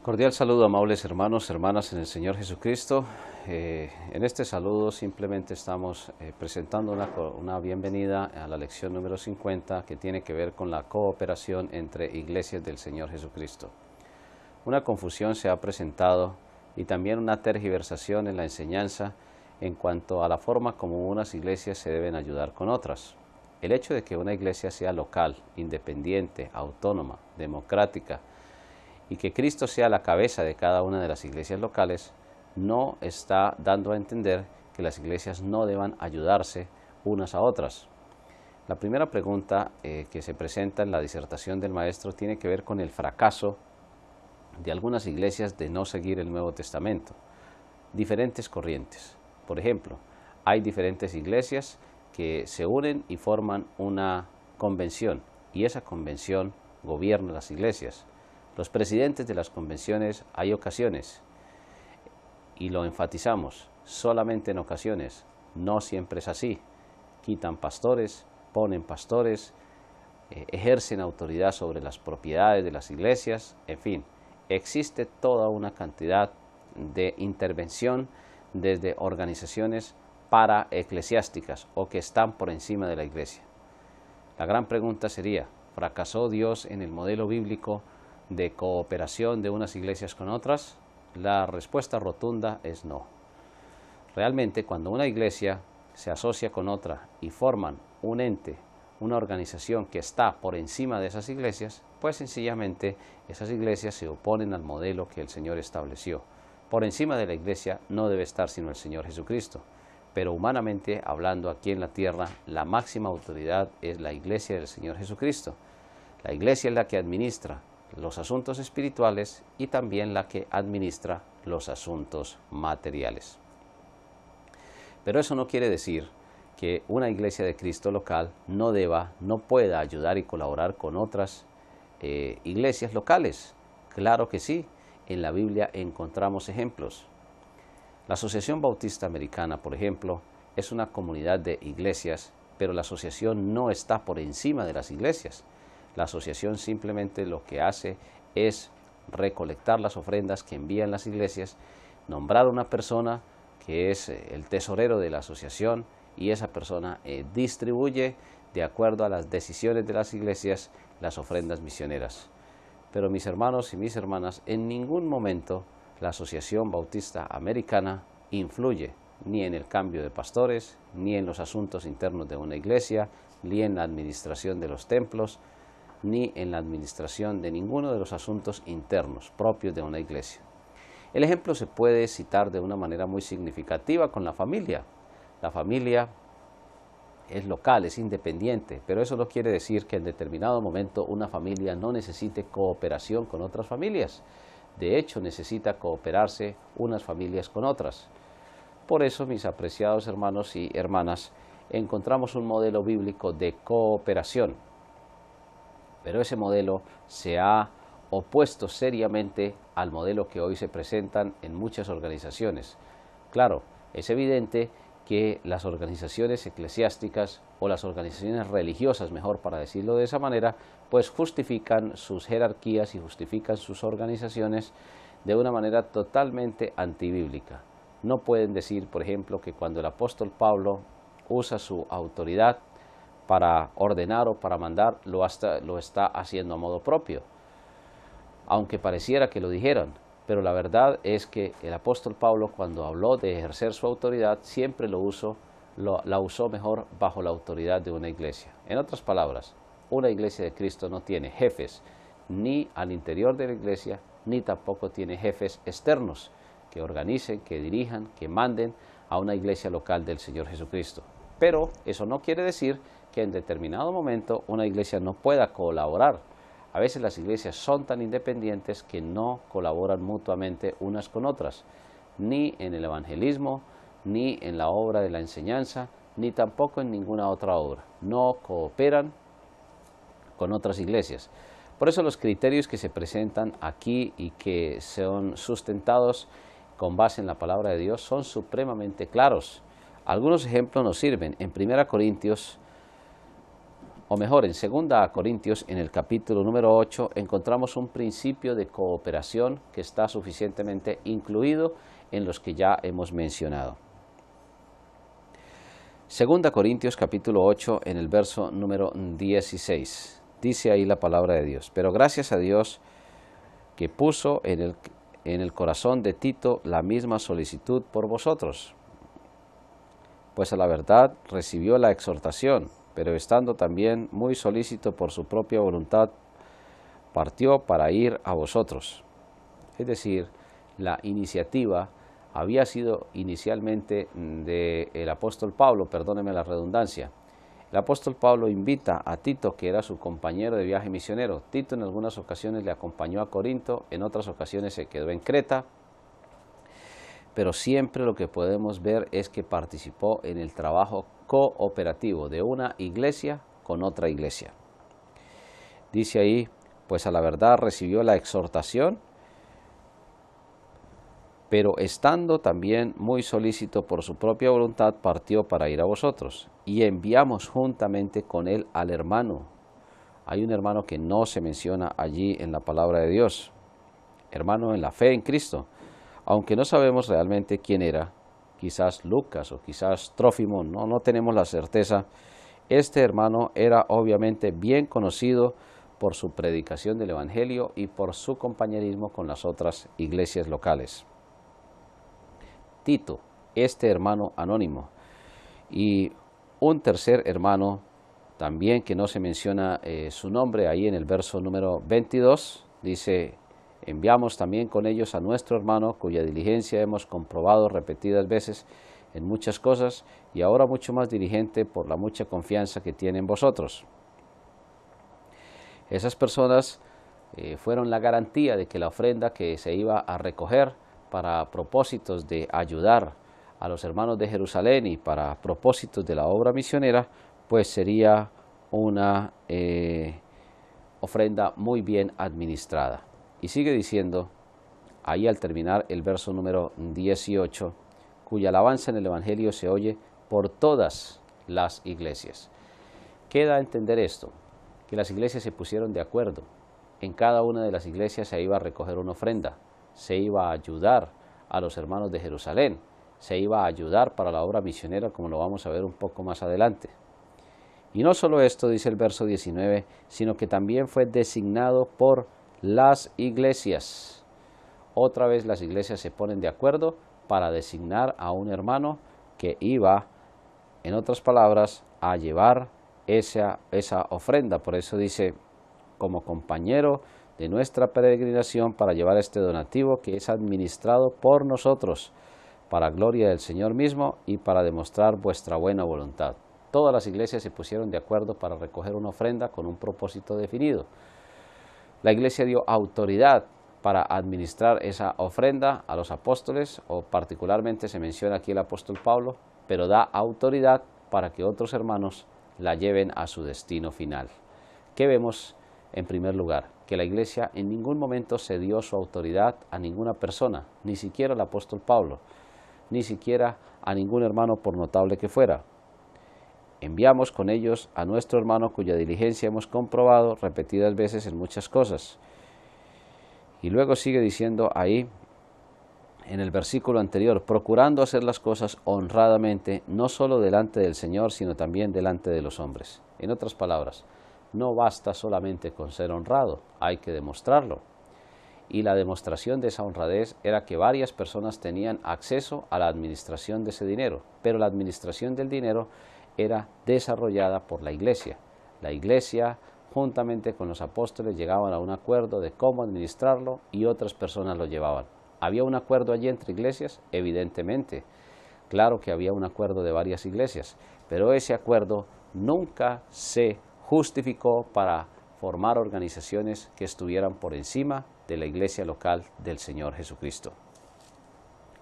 Cordial saludo, amables hermanos, hermanas en el Señor Jesucristo. En este saludo simplemente estamos presentando una bienvenida a la lección número 50 que tiene que ver con la cooperación entre iglesias del Señor Jesucristo. Una confusión se ha presentado y también una tergiversación en la enseñanza en cuanto a la forma como unas iglesias se deben ayudar con otras. El hecho de que una iglesia sea local, independiente, autónoma, democrática, y que Cristo sea la cabeza de cada una de las iglesias locales, no está dando a entender que las iglesias no deban ayudarse unas a otras. La primera pregunta que se presenta en la disertación del maestro tiene que ver con el fracaso de algunas iglesias de no seguir el Nuevo Testamento. Diferentes corrientes. Por ejemplo, hay diferentes iglesias que se unen y forman una convención, y esa convención gobierna las iglesias. Los presidentes de las convenciones hay ocasiones, y lo enfatizamos, solamente en ocasiones, no siempre es así. Quitan pastores, ponen pastores, ejercen autoridad sobre las propiedades de las iglesias, en fin, existe toda una cantidad de intervención desde organizaciones paraeclesiásticas o que están por encima de la iglesia. La gran pregunta sería, ¿fracasó Dios en el modelo bíblico de cooperación de unas iglesias con otras? La respuesta rotunda es no. Realmente, cuando una iglesia se asocia con otra y forman un ente, una organización que está por encima de esas iglesias, pues sencillamente esas iglesias se oponen al modelo que el Señor estableció. Por encima de la iglesia no debe estar sino el Señor Jesucristo, pero humanamente hablando aquí en la tierra, la máxima autoridad es la iglesia del Señor Jesucristo. La iglesia es la que administra los asuntos espirituales y también la que administra los asuntos materiales. Pero eso no quiere decir que una iglesia de Cristo local no pueda ayudar y colaborar con otras iglesias locales. Claro que sí, en la Biblia encontramos ejemplos. La Asociación Bautista Americana, por ejemplo, es una comunidad de iglesias, pero la asociación no está por encima de las iglesias. La asociación simplemente lo que hace es recolectar las ofrendas que envían las iglesias, nombrar una persona que es el tesorero de la asociación, y esa persona distribuye de acuerdo a las decisiones de las iglesias las ofrendas misioneras. Pero mis hermanos y mis hermanas, en ningún momento la Asociación Bautista Americana influye ni en el cambio de pastores, ni en los asuntos internos de una iglesia, ni en la administración de los templos, ni en la administración de ninguno de los asuntos internos propios de una iglesia. El ejemplo se puede citar de una manera muy significativa con la familia. La familia es local, es independiente, pero eso no quiere decir que en determinado momento una familia no necesite cooperación con otras familias. De hecho, necesita cooperarse unas familias con otras. Por eso, mis apreciados hermanos y hermanas, encontramos un modelo bíblico de cooperación. Pero ese modelo se ha opuesto seriamente al modelo que hoy se presentan en muchas organizaciones. Claro, es evidente que las organizaciones eclesiásticas o las organizaciones religiosas, mejor para decirlo de esa manera, pues justifican sus jerarquías y justifican sus organizaciones de una manera totalmente antibíblica. No pueden decir, por ejemplo, que cuando el apóstol Pablo usa su autoridad para ordenar o para mandar, lo está haciendo a modo propio, aunque pareciera que lo dijeran. Pero la verdad es que el apóstol Pablo, cuando habló de ejercer su autoridad, siempre la usó mejor bajo la autoridad de una iglesia. En otras palabras, una iglesia de Cristo no tiene jefes ni al interior de la iglesia, ni tampoco tiene jefes externos que organicen, que dirijan, que manden a una iglesia local del Señor Jesucristo. Pero eso no quiere decir que en determinado momento una iglesia no pueda colaborar. A veces las iglesias son tan independientes que no colaboran mutuamente unas con otras, ni en el evangelismo, ni en la obra de la enseñanza, ni tampoco en ninguna otra obra. No cooperan con otras iglesias. Por eso los criterios que se presentan aquí y que son sustentados con base en la palabra de Dios son supremamente claros. Algunos ejemplos nos sirven. En 1 Corintios o mejor, en 2 Corintios, en el capítulo número 8, encontramos un principio de cooperación que está suficientemente incluido en los que ya hemos mencionado. 2 Corintios capítulo 8, en el verso número 16, dice ahí la palabra de Dios: pero gracias a Dios que puso en el corazón de Tito la misma solicitud por vosotros, pues a la verdad recibió la exhortación, pero estando también muy solícito por su propia voluntad, partió para ir a vosotros. Es decir, la iniciativa había sido inicialmente del apóstol Pablo, perdóneme la redundancia. El apóstol Pablo invita a Tito, que era su compañero de viaje misionero. Tito en algunas ocasiones le acompañó a Corinto, en otras ocasiones se quedó en Creta, pero siempre lo que podemos ver es que participó en el trabajo cooperativo de una iglesia con otra iglesia. Dice ahí, pues a la verdad recibió la exhortación, pero estando también muy solícito por su propia voluntad, partió para ir a vosotros, y enviamos juntamente con él al hermano. Hay un hermano que no se menciona allí en la palabra de Dios, hermano en la fe en Cristo, aunque no sabemos realmente quién era, quizás Lucas o quizás Trófimo, no tenemos la certeza. Este hermano era obviamente bien conocido por su predicación del Evangelio y por su compañerismo con las otras iglesias locales. Tito, este hermano anónimo, y un tercer hermano también que no se menciona su nombre ahí en el verso número 22, dice: enviamos también con ellos a nuestro hermano, cuya diligencia hemos comprobado repetidas veces en muchas cosas, y ahora mucho más diligente por la mucha confianza que tiene en vosotros. Esas personas fueron la garantía de que la ofrenda que se iba a recoger para propósitos de ayudar a los hermanos de Jerusalén y para propósitos de la obra misionera, pues sería una ofrenda muy bien administrada. Y sigue diciendo, ahí al terminar el verso número 18, cuya alabanza en el Evangelio se oye por todas las iglesias. Queda a entender esto, que las iglesias se pusieron de acuerdo. En cada una de las iglesias se iba a recoger una ofrenda, se iba a ayudar a los hermanos de Jerusalén, se iba a ayudar para la obra misionera, como lo vamos a ver un poco más adelante. Y no solo esto, dice el verso 19, sino que también fue designado por las iglesias. Otra vez las iglesias se ponen de acuerdo para designar a un hermano que iba, en otras palabras, a llevar esa ofrenda. Por eso dice, como compañero de nuestra peregrinación para llevar este donativo que es administrado por nosotros, para gloria del Señor mismo y para demostrar vuestra buena voluntad. Todas las iglesias se pusieron de acuerdo para recoger una ofrenda con un propósito definido. La iglesia dio autoridad para administrar esa ofrenda a los apóstoles, o particularmente se menciona aquí el apóstol Pablo, pero da autoridad para que otros hermanos la lleven a su destino final. ¿Qué vemos? En primer lugar, que la iglesia en ningún momento cedió su autoridad a ninguna persona, ni siquiera al apóstol Pablo, ni siquiera a ningún hermano por notable que fuera. Enviamos con ellos a nuestro hermano cuya diligencia hemos comprobado repetidas veces en muchas cosas. Y luego sigue diciendo ahí, en el versículo anterior, procurando hacer las cosas honradamente, no solo delante del Señor, sino también delante de los hombres. En otras palabras, no basta solamente con ser honrado, hay que demostrarlo. Y la demostración de esa honradez era que varias personas tenían acceso a la administración de ese dinero, pero la administración del dinero era desarrollada por la iglesia. La iglesia, juntamente con los apóstoles, llegaban a un acuerdo de cómo administrarlo y otras personas lo llevaban. ¿Había un acuerdo allí entre iglesias? Evidentemente. Claro que había un acuerdo de varias iglesias, pero ese acuerdo nunca se justificó para formar organizaciones que estuvieran por encima de la iglesia local del Señor Jesucristo.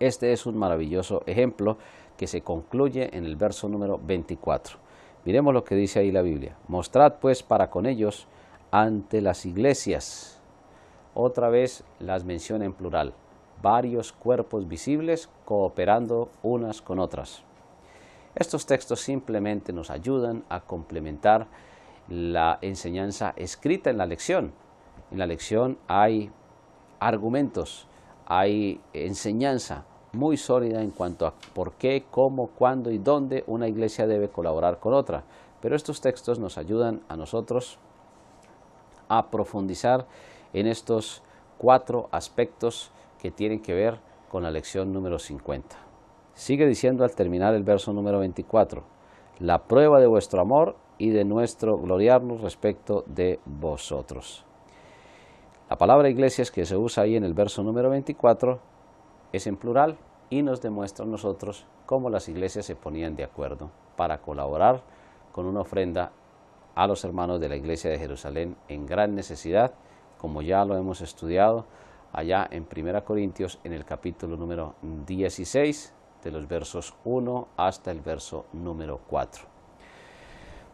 Este es un maravilloso ejemplo que se concluye en el verso número 24. Miremos lo que dice ahí la Biblia. Mostrad pues para con ellos ante las iglesias. Otra vez las menciona en plural. Varios cuerpos visibles cooperando unas con otras. Estos textos simplemente nos ayudan a complementar la enseñanza escrita en la lección. En la lección hay argumentos, hay enseñanza muy sólida en cuanto a por qué, cómo, cuándo y dónde una iglesia debe colaborar con otra. Pero estos textos nos ayudan a nosotros a profundizar en estos 4 aspectos que tienen que ver con la lección número 50. Sigue diciendo al terminar el verso número 24, la prueba de vuestro amor y de nuestro gloriarnos respecto de vosotros. La palabra iglesias que se usa ahí en el verso número 24 es en plural y nos demuestra a nosotros cómo las iglesias se ponían de acuerdo para colaborar con una ofrenda a los hermanos de la iglesia de Jerusalén en gran necesidad, como ya lo hemos estudiado allá en 1 Corintios en el capítulo número 16, de los versos 1 hasta el verso número 4.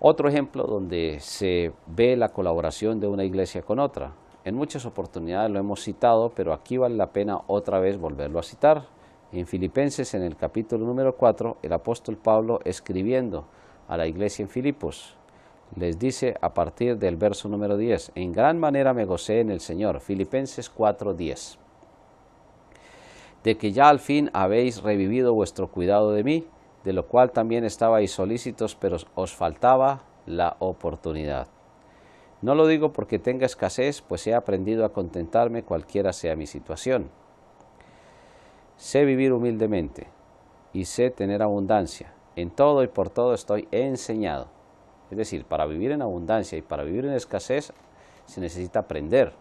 Otro ejemplo donde se ve la colaboración de una iglesia con otra. En muchas oportunidades lo hemos citado, pero aquí vale la pena otra vez volverlo a citar. En Filipenses, en el capítulo número 4, el apóstol Pablo, escribiendo a la iglesia en Filipos, les dice a partir del verso número 10, en gran manera me gocé en el Señor, Filipenses 4:10, de que ya al fin habéis revivido vuestro cuidado de mí, de lo cual también estabais solícitos, pero os faltaba la oportunidad. No lo digo porque tenga escasez, pues he aprendido a contentarme cualquiera sea mi situación. Sé vivir humildemente y sé tener abundancia. En todo y por todo estoy enseñado. Es decir, para vivir en abundancia y para vivir en escasez se necesita aprender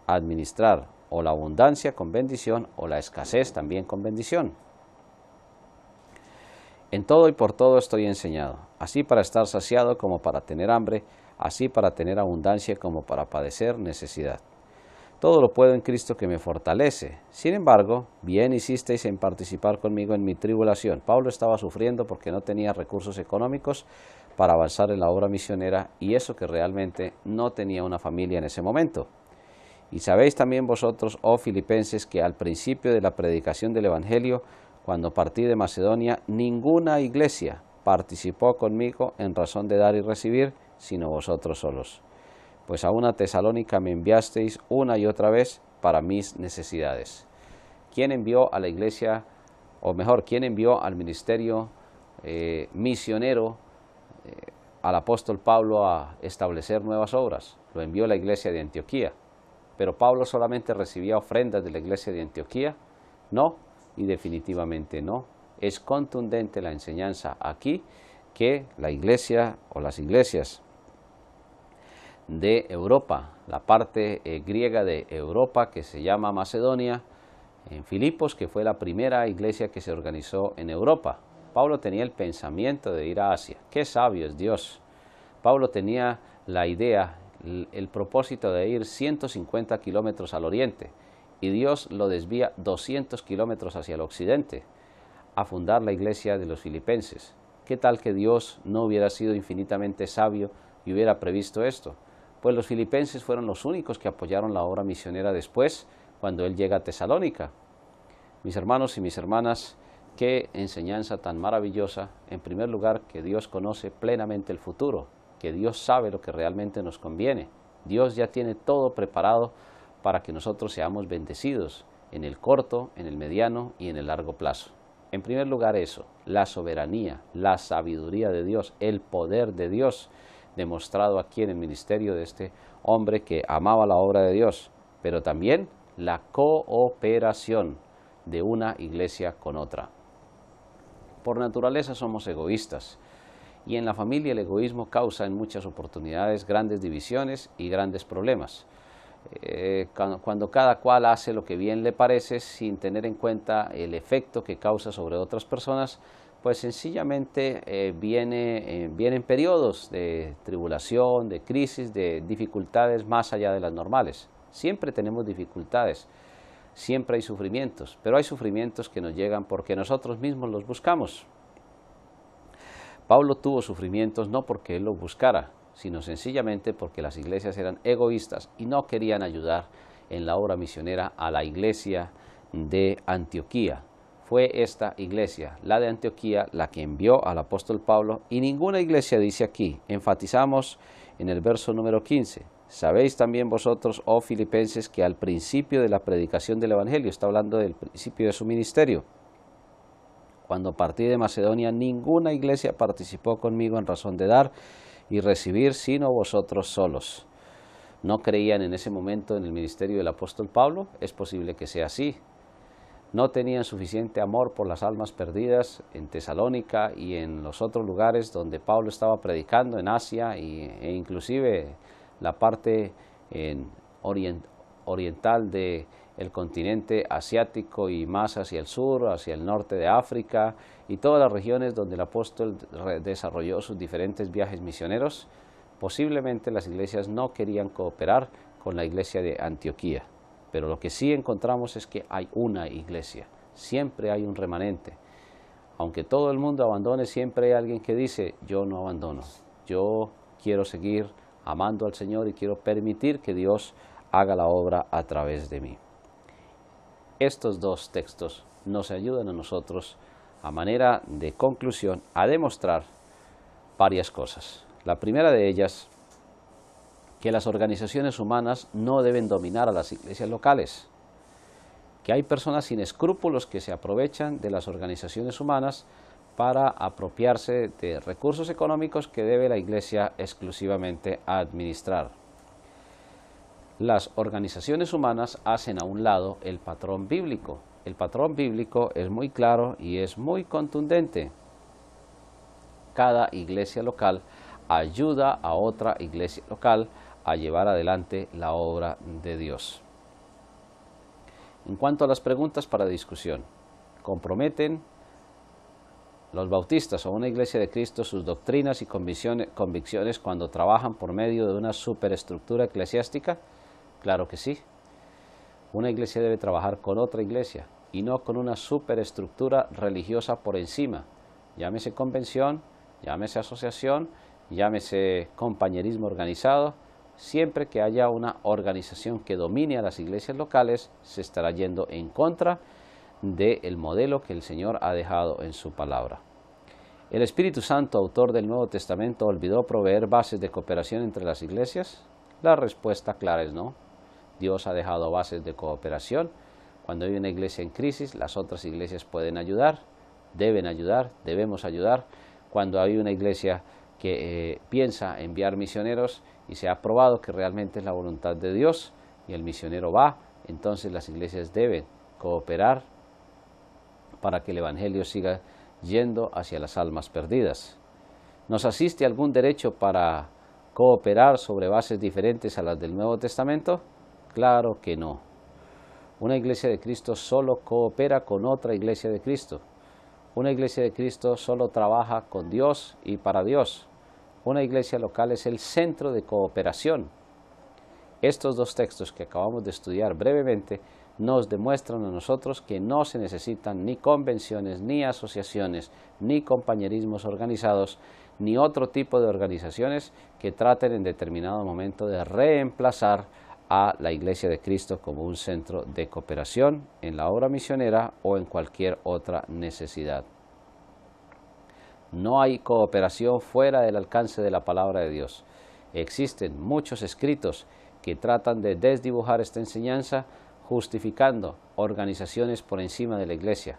a administrar o la abundancia con bendición o la escasez también con bendición. En todo y por todo estoy enseñado, así para estar saciado como para tener hambre, así para tener abundancia como para padecer necesidad. Todo lo puedo en Cristo que me fortalece. Sin embargo, bien hicisteis en participar conmigo en mi tribulación. Pablo estaba sufriendo porque no tenía recursos económicos para avanzar en la obra misionera, y eso que realmente no tenía una familia en ese momento. Y sabéis también vosotros, oh filipenses, que al principio de la predicación del Evangelio, cuando partí de Macedonia, ninguna iglesia participó conmigo en razón de dar y recibir, sino vosotros solos. Pues a una Tesalónica me enviasteis una y otra vez para mis necesidades. ¿Quién envió a la iglesia, o mejor, quién envió al ministerio misionero al apóstol Pablo a establecer nuevas obras? Lo envió la iglesia de Antioquía. ¿Pero Pablo solamente recibía ofrendas de la iglesia de Antioquía? No, y definitivamente no. Es contundente la enseñanza aquí que la iglesia o las iglesias de Europa, la parte griega de Europa que se llama Macedonia, en Filipos, que fue la primera iglesia que se organizó en Europa. Pablo tenía el pensamiento de ir a Asia. ¡Qué sabio es Dios! Pablo tenía la idea, el propósito de ir 150 kilómetros al oriente, y Dios lo desvía 200 kilómetros hacia el occidente, a fundar la iglesia de los filipenses. ¿Qué tal que Dios no hubiera sido infinitamente sabio y hubiera previsto esto? Pues los filipenses fueron los únicos que apoyaron la obra misionera después, cuando él llega a Tesalónica. Mis hermanos y mis hermanas, qué enseñanza tan maravillosa. En primer lugar, que Dios conoce plenamente el futuro, que Dios sabe lo que realmente nos conviene. Dios ya tiene todo preparado para que nosotros seamos bendecidos en el corto, en el mediano y en el largo plazo. En primer lugar eso, la soberanía, la sabiduría de Dios, el poder de Dios, demostrado aquí en el ministerio de este hombre que amaba la obra de Dios, pero también la cooperación de una iglesia con otra. Por naturaleza somos egoístas, y en la familia el egoísmo causa en muchas oportunidades grandes divisiones y grandes problemas. Cuando cada cual hace lo que bien le parece sin tener en cuenta el efecto que causa sobre otras personas, pues sencillamente vienen periodos de tribulación, de crisis, de dificultades más allá de las normales. Siempre tenemos dificultades, siempre hay sufrimientos, pero hay sufrimientos que nos llegan porque nosotros mismos los buscamos. Pablo tuvo sufrimientos no porque él los buscara, sino sencillamente porque las iglesias eran egoístas y no querían ayudar en la obra misionera a la iglesia de Antioquía. fue esta iglesia, la de Antioquía, la que envió al apóstol Pablo, y ninguna iglesia dice aquí. Enfatizamos en el verso número 15. Sabéis también vosotros, oh filipenses, que al principio de la predicación del evangelio, está hablando del principio de su ministerio, cuando partí de Macedonia, ninguna iglesia participó conmigo en razón de dar y recibir, sino vosotros solos. ¿No creían en ese momento en el ministerio del apóstol Pablo? Es posible que sea así. No tenían suficiente amor por las almas perdidas en Tesalónica y en los otros lugares donde Pablo estaba predicando, en Asia e inclusive la parte oriental del continente asiático y más hacia el sur, hacia el norte de África y todas las regiones donde el apóstol desarrolló sus diferentes viajes misioneros. Posiblemente las iglesias no querían cooperar con la iglesia de Antioquía. Pero lo que sí encontramos es que hay una iglesia, siempre hay un remanente. Aunque todo el mundo abandone, siempre hay alguien que dice, yo no abandono, yo quiero seguir amando al Señor y quiero permitir que Dios haga la obra a través de mí. Estos dos textos nos ayudan a nosotros, a manera de conclusión, a demostrar varias cosas. La primera de ellas, que las organizaciones humanas no deben dominar a las iglesias locales, que hay personas sin escrúpulos que se aprovechan de las organizaciones humanas para apropiarse de recursos económicos que debe la iglesia exclusivamente administrar. Las organizaciones humanas hacen a un lado el patrón bíblico. El patrón bíblico es muy claro y es muy contundente. Cada iglesia local ayuda a otra iglesia local a llevar adelante la obra de Dios. En cuanto a las preguntas para discusión, ¿comprometen los bautistas o una iglesia de Cristo sus doctrinas y convicciones cuando trabajan por medio de una superestructura eclesiástica? Claro que sí. Una iglesia debe trabajar con otra iglesia y no con una superestructura religiosa por encima. Llámese convención, llámese asociación, llámese compañerismo organizado. Siempre que haya una organización que domine a las iglesias locales, se estará yendo en contra del modelo que el Señor ha dejado en su palabra. ¿El Espíritu Santo, autor del Nuevo Testamento, olvidó proveer bases de cooperación entre las iglesias? La respuesta clara es no. Dios ha dejado bases de cooperación. Cuando hay una iglesia en crisis, las otras iglesias pueden ayudar, debemos ayudar. Cuando hay una iglesia que piensa enviar misioneros y se ha probado que realmente es la voluntad de Dios y el misionero va, entonces las iglesias deben cooperar para que el evangelio siga yendo hacia las almas perdidas. ¿Nos asiste algún derecho para cooperar sobre bases diferentes a las del Nuevo Testamento? Claro que no. Una iglesia de Cristo solo coopera con otra iglesia de Cristo. Una iglesia de Cristo solo trabaja con Dios y para Dios. Una iglesia local es el centro de cooperación. Estos dos textos que acabamos de estudiar brevemente nos demuestran a nosotros que no se necesitan ni convenciones, ni asociaciones, ni compañerismos organizados, ni otro tipo de organizaciones que traten en determinado momento de reemplazar a la Iglesia de Cristo como un centro de cooperación en la obra misionera o en cualquier otra necesidad. No hay cooperación fuera del alcance de la palabra de Dios. Existen muchos escritos que tratan de desdibujar esta enseñanza, justificando organizaciones por encima de la iglesia.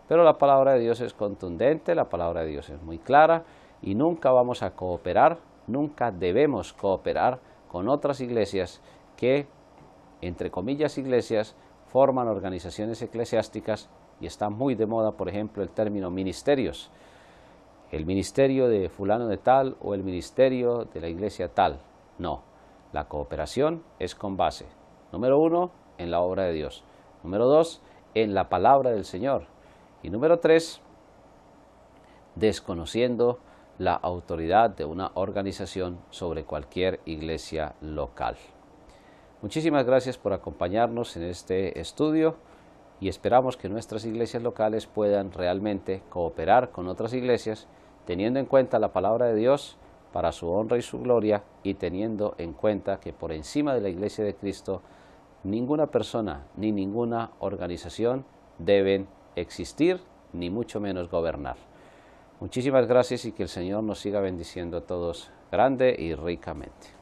Pero la palabra de Dios es contundente, la palabra de Dios es muy clara y nunca vamos a cooperar, nunca debemos cooperar con otras iglesias que, entre comillas iglesias, forman organizaciones eclesiásticas y está muy de moda, por ejemplo, el término ministerios. El ministerio de fulano de tal o el ministerio de la iglesia tal. No, la cooperación es con base, número 1, en la obra de Dios, número 2, en la palabra del Señor y número 3, desconociendo la autoridad de una organización sobre cualquier iglesia local. Muchísimas gracias por acompañarnos en este estudio y esperamos que nuestras iglesias locales puedan realmente cooperar con otras iglesias teniendo en cuenta la palabra de Dios para su honra y su gloria y teniendo en cuenta que por encima de la iglesia de Cristo ninguna persona ni ninguna organización deben existir, ni mucho menos gobernar. Muchísimas gracias y que el Señor nos siga bendiciendo a todos grande y ricamente.